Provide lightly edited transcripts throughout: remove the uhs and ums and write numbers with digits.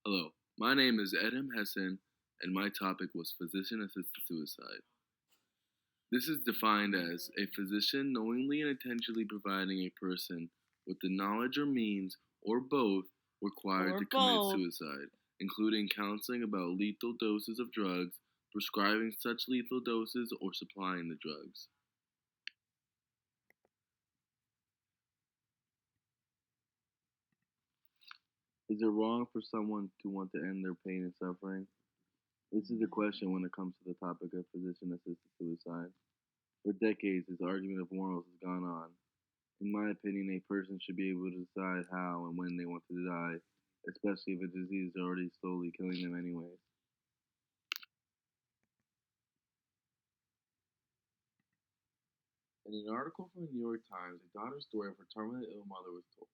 Hello, my name is Adham Hasan, and my topic was physician assisted suicide. This is defined as a physician knowingly and intentionally providing a person with the knowledge or means, or both, required Or to commit both. suicide, including counseling about lethal doses of drugs, prescribing such lethal doses, or supplying the drugs. Is it wrong for someone to want to end their pain and suffering? This is the question when it comes to the topic of physician assisted suicide. For decades, this argument of morals has gone on. In my opinion, a person should be able to decide how and when they want to die, especially if a disease is already slowly killing them anyways. In an article from the New York Times, a daughter's story of her terminally ill mother was told.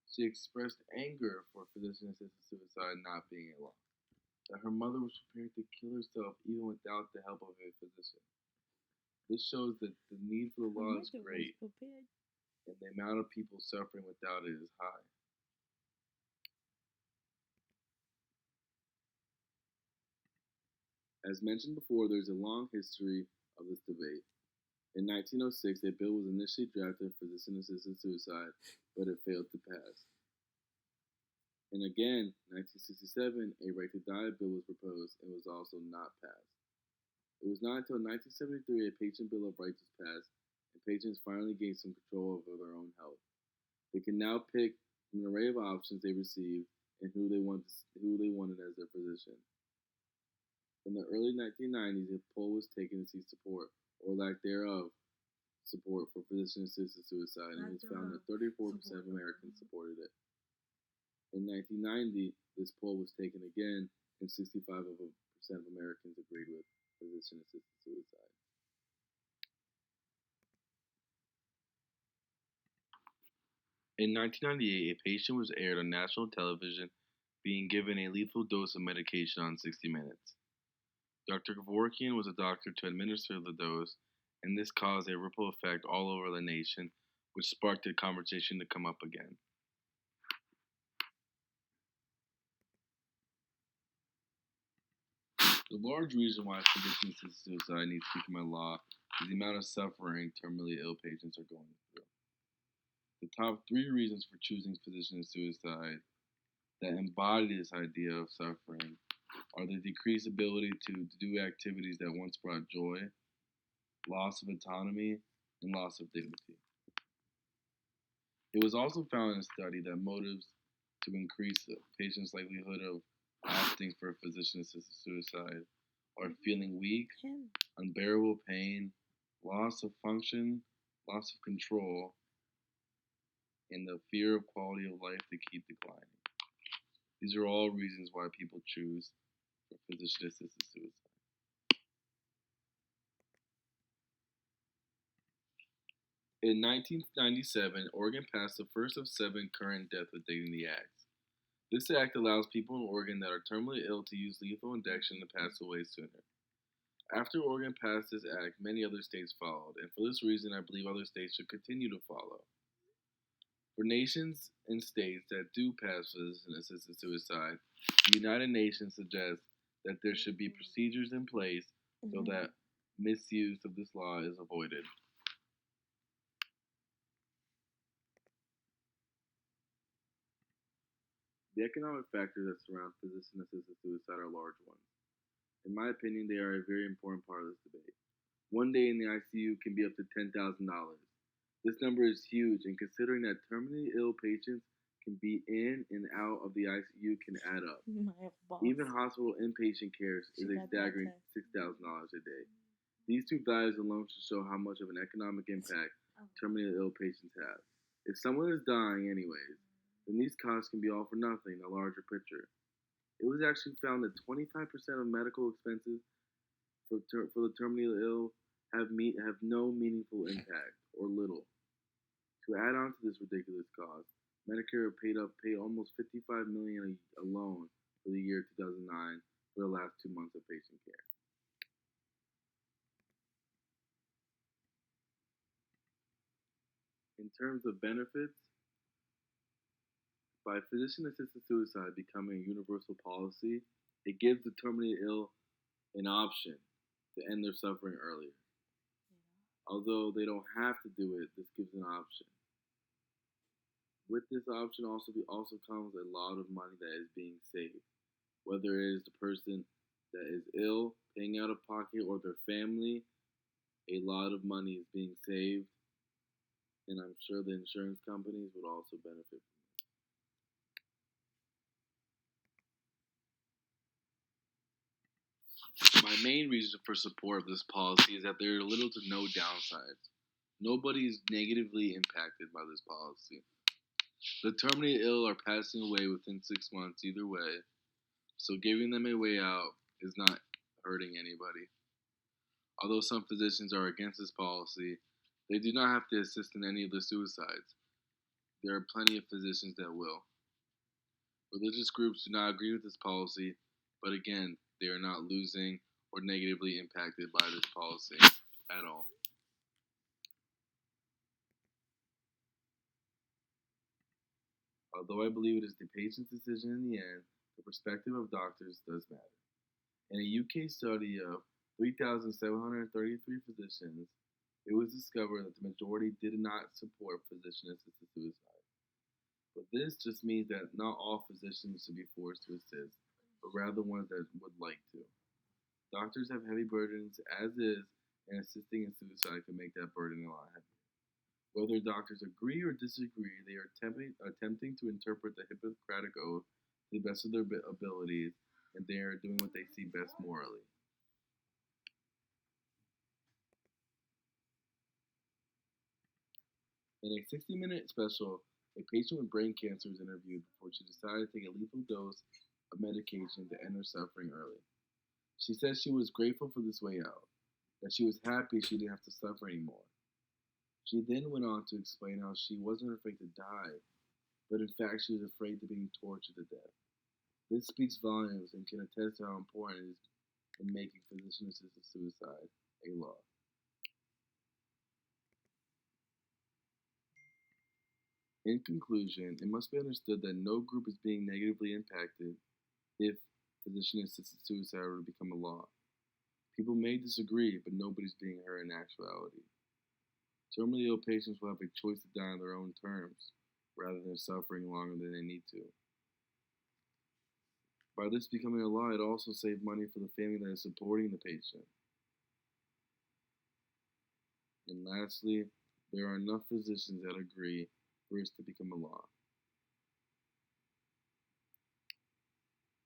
She expressed anger for physician-assisted suicide not being a law, that her mother was prepared to kill herself even without the help of a physician. This shows that the need for the law is great, and the amount of people suffering without it is high. As mentioned before, there is a long history of this debate. In 1906, a bill was initially drafted for physician-assisted suicide, but it failed to pass. And again, in 1967, a right to die bill was proposed and was also not passed. It was not until 1973 a patient bill of rights was passed, and patients finally gained some control over their own health. They can now pick from an array of options they received and who they wanted as their physician. In the early 1990s, a poll was taken to see support, or lack thereof, support for physician-assisted suicide, and it was found that 34% of Americans supported it. In 1990, this poll was taken again, and 65% of Americans agreed with physician-assisted suicide. In 1998, a patient was aired on national television being given a lethal dose of medication on 60 Minutes. Dr. Kevorkian was a doctor to administer the dose, and this caused a ripple effect all over the nation, which sparked the conversation to come up again. The large reason why physician-assisted suicide needs to become a law is the amount of suffering terminally ill patients are going through. The top 3 reasons for choosing physician suicide that embody this idea of suffering are the decreased ability to do activities that once brought joy, loss of autonomy, and loss of dignity. It was also found in a study that motives to increase a patient's likelihood of opting for physician-assisted suicide are feeling weak, unbearable pain, loss of function, loss of control, and the fear of quality of life to keep declining. These are all reasons why people choose for physician-assisted suicide. In 1997, Oregon passed the first of 7 current death with dignity acts. This act allows people in Oregon that are terminally ill to use lethal injection to pass away sooner. After Oregon passed this act, many other states followed, and for this reason, I believe other states should continue to follow. For nations and states that do pass physician-assisted suicide, the United Nations suggests that there should be procedures in place so that misuse of this law is avoided. The economic factors that surround physician-assisted suicide are large ones. In my opinion, they are a very important part of this debate. One day in the ICU can be up to $10,000. This number is huge, and considering that terminally ill patients can be in and out of the ICU can add up. Even hospital inpatient care is a staggering $6,000 a day. These two values alone should show how much of an economic impact terminally ill patients have. If someone is dying anyways, then these costs can be all for nothing in a larger picture. It was actually found that 25% of medical expenses for the terminally ill have no meaningful impact or little. To add on to this ridiculous cost, Medicare paid almost $55 million alone for the year 2009 for the last 2 months of patient care. In terms of benefits, By physician assisted suicide becoming a universal policy, it gives the terminally ill an option to end their suffering earlier. Although they don't have to do it, this gives an option. With this option also comes a lot of money that is being saved, whether it is the person that is ill paying out of pocket or their family. A lot of money is being saved, and I'm sure the insurance companies would also benefit. My main reason for support of this policy is that there are little to no downsides. Nobody is negatively impacted by this policy. The terminally ill are passing away within 6 months either way, so giving them a way out is not hurting anybody. Although some physicians are against this policy, they do not have to assist in any of the suicides. There are plenty of physicians that will. Religious groups do not agree with this policy, but again, they are not losing or negatively impacted by this policy at all. Although I believe it is the patient's decision in the end, the perspective of doctors does matter. In a UK study of 3,733 physicians, it was discovered that the majority did not support physician assisted suicide. But this just means that not all physicians should be forced to assist, but rather ones that would like to. Doctors have heavy burdens as is, and assisting in suicide can make that burden a lot heavier. Whether doctors agree or disagree, they are attempting to interpret the Hippocratic Oath to the best of their abilities, and they are doing what they see best morally. In a 60-minute special, a patient with brain cancer was interviewed before she decided to take a lethal dose of medication to end her suffering early. She said she was grateful for this way out, that she was happy she didn't have to suffer anymore. She then went on to explain how she wasn't afraid to die, but in fact she was afraid of being tortured to death. This speaks volumes and can attest to how important it is in making physician-assisted suicide a law. In conclusion, it must be understood that no group is being negatively impacted if physician-assisted suicide were to become a law. People may disagree, but nobody's being hurt in actuality. Terminally ill patients will have a choice to die on their own terms, rather than suffering longer than they need to. By this becoming a law, it also saves money for the family that is supporting the patient. And lastly, there are enough physicians that agree for this to become a law.